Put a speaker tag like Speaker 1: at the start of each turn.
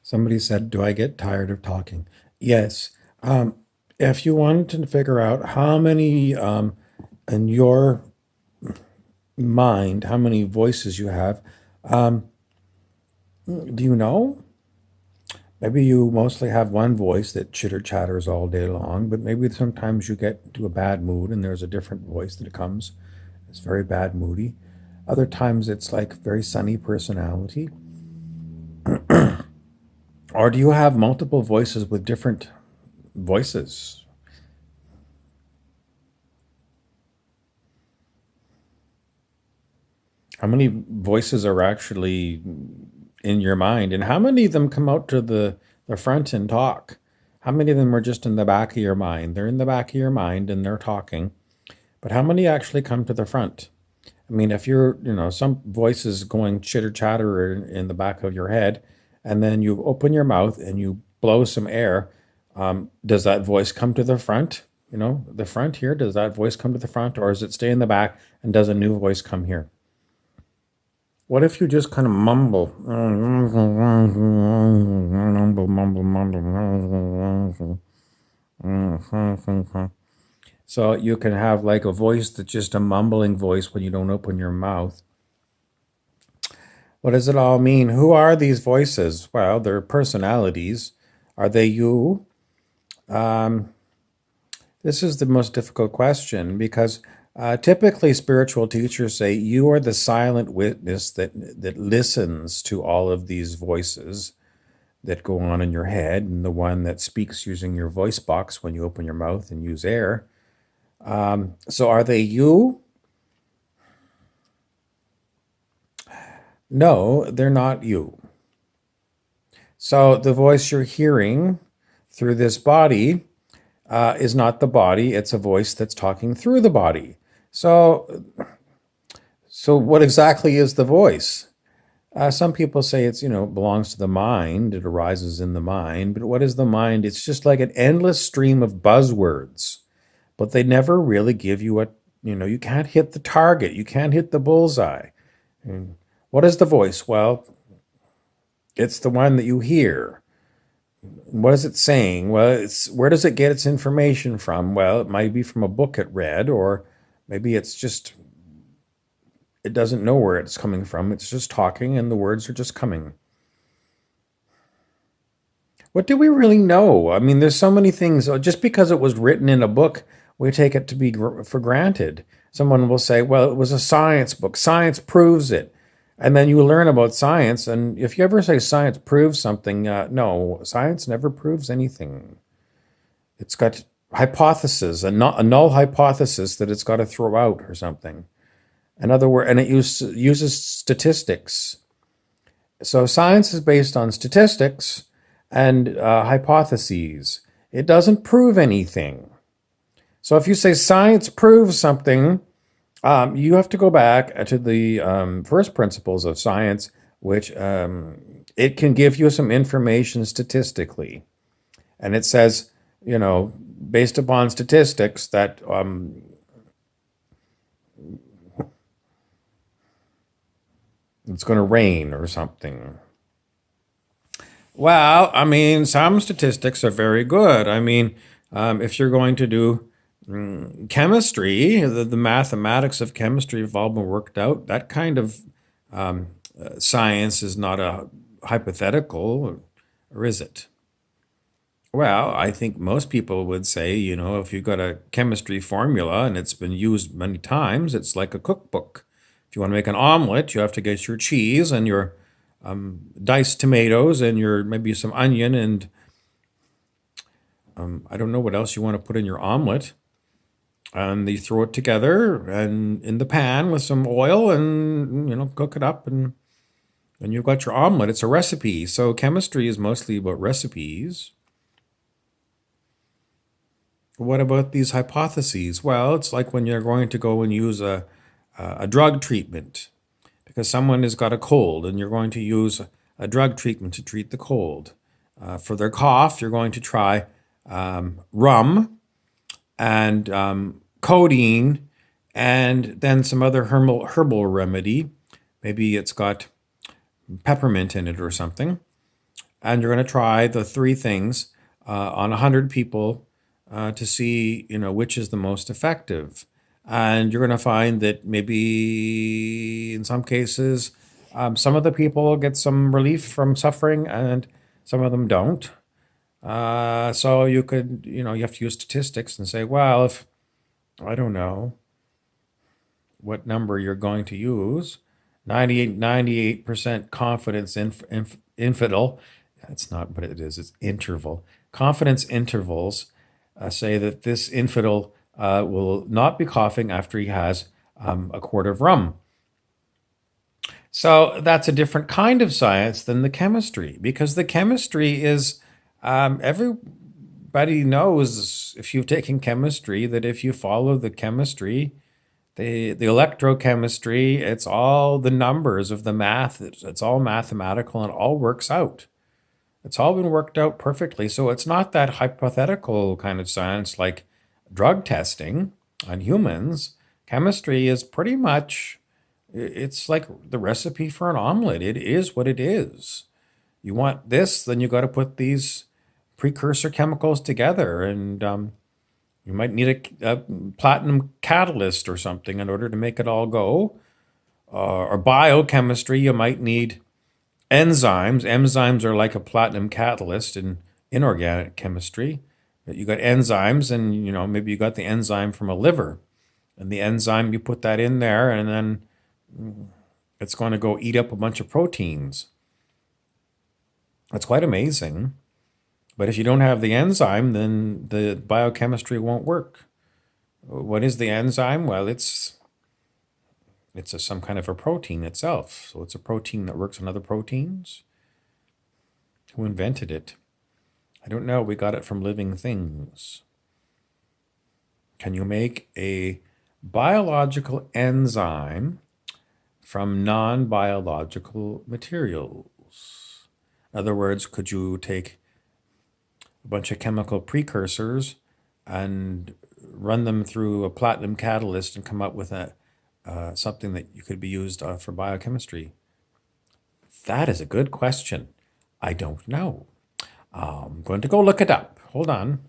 Speaker 1: Somebody said, "Do I get tired of talking?" Yes. Um, if you wanted to figure out how many in your mind, how many voices you have, um, do you know? Maybe you mostly have one voice that chitter chatters all day long, but maybe sometimes you get into a bad mood and there's a different voice that comes. It's very bad moody. Other times it's like very sunny personality. Or do you have multiple voices with different voices? How many voices are actually in your mind, and how many of them come out to the front and talk? How many of them are just in the back of your mind? They're in the back of your mind and they're talking, but how many actually come to the front? I mean, if you're, some voices going chitter chatter in the back of your head, and then you open your mouth and you blow some air, does that voice come to the front? The front here, does that voice come to the front, or does it stay in the back and does a new voice come here? What if you just kind of mumble? Mumble, mumble, mumble. So you can have like a voice that's just a mumbling voice when you don't open your mouth. What does it all mean? Who are these voices? Well, they're personalities. Are they you? Um, this is the most difficult question because typically spiritual teachers say you are the silent witness that listens to all of these voices that go on in your head, and the one that speaks using your voice box when you open your mouth and use air. So are they you? No, they're not you. So the voice you're hearing through this body is not the body, it's a voice that's talking through the body. So what exactly is the voice? Some people say it's, belongs to the mind, it arises in the mind. But what is the mind? It's just like an endless stream of buzzwords, but they never really give you you can't hit the target, you can't hit the bullseye. And what is the voice? Well, it's the one that you hear. What is it saying? Well, where does it get its information from? Well, it might be from a book it read, or maybe it doesn't know where it's coming from. It's just talking and the words are just coming. What do we really know? I mean, there's so many things. Just because it was written in a book, we take it to be for granted. Someone will say, well, it was a science book. Science proves it. And then you learn about science. And if you ever say science proves something, no, science never proves anything. It's got hypothesis, a null hypothesis that it's got to throw out or something. In other words, and it uses statistics. So science is based on statistics and hypotheses. It doesn't prove anything. So if you say science proves something, you have to go back to the first principles of science, which it can give you some information statistically. And it says, based upon statistics, that it's going to rain or something. Well, I mean, some statistics are very good. I mean, if you're going to do chemistry, the mathematics of chemistry have all been worked out. That kind of science is not a hypothetical, or is it? Well, I think most people would say, if you've got a chemistry formula and it's been used many times, it's like a cookbook. If you want to make an omelet, you have to get your cheese and your diced tomatoes and your maybe some onion and I don't know what else you want to put in your omelet. And you throw it together and in the pan with some oil and cook it up and you've got your omelet. It's a recipe. So chemistry is mostly about recipes. What about these hypotheses? Well, it's like when you're going to go and use a drug treatment because someone has got a cold and you're going to use a drug treatment to treat the cold. For their cough, you're going to try rum and codeine and then some other herbal remedy. Maybe it's got peppermint in it or something. and you're going to try the three things on 100 people to see, which is the most effective. And you're going to find that maybe in some cases, some of the people get some relief from suffering and some of them don't. So you could, you have to use statistics and say, well, if, I don't know what number you're going to use, 98% confidence infidel. That's not what it is, it's interval. Confidence intervals say that this infidel will not be coughing after he has a quart of rum. So that's a different kind of science than the chemistry, because the chemistry is everybody knows, if you've taken chemistry, that if you follow the chemistry, the electrochemistry, it's all the numbers of the math. It's all mathematical and it all works out. It's all been worked out perfectly. So it's not that hypothetical kind of science like drug testing on humans. Chemistry is pretty much, it's like the recipe for an omelet. It is what it is. You want this, then you got to put these precursor chemicals together, and you might need a platinum catalyst or something in order to make it all go. Or biochemistry, you might need enzymes. Enzymes are like a platinum catalyst in inorganic chemistry. You got enzymes, and maybe you got the enzyme from a liver, and the enzyme, you put that in there, and then it's going to go eat up a bunch of proteins. That's quite amazing. But if you don't have the enzyme, then the biochemistry won't work. What is the enzyme? Well, it's some kind of a protein itself. So it's a protein that works on other proteins. Who invented it? I don't know. We got it from living things. Can you make a biological enzyme from non-biological materials? In other words, could you take a bunch of chemical precursors and run them through a platinum catalyst and come up with something that you could be used for biochemistry? That is a good question. I don't know. I'm going to go look it up. Hold on.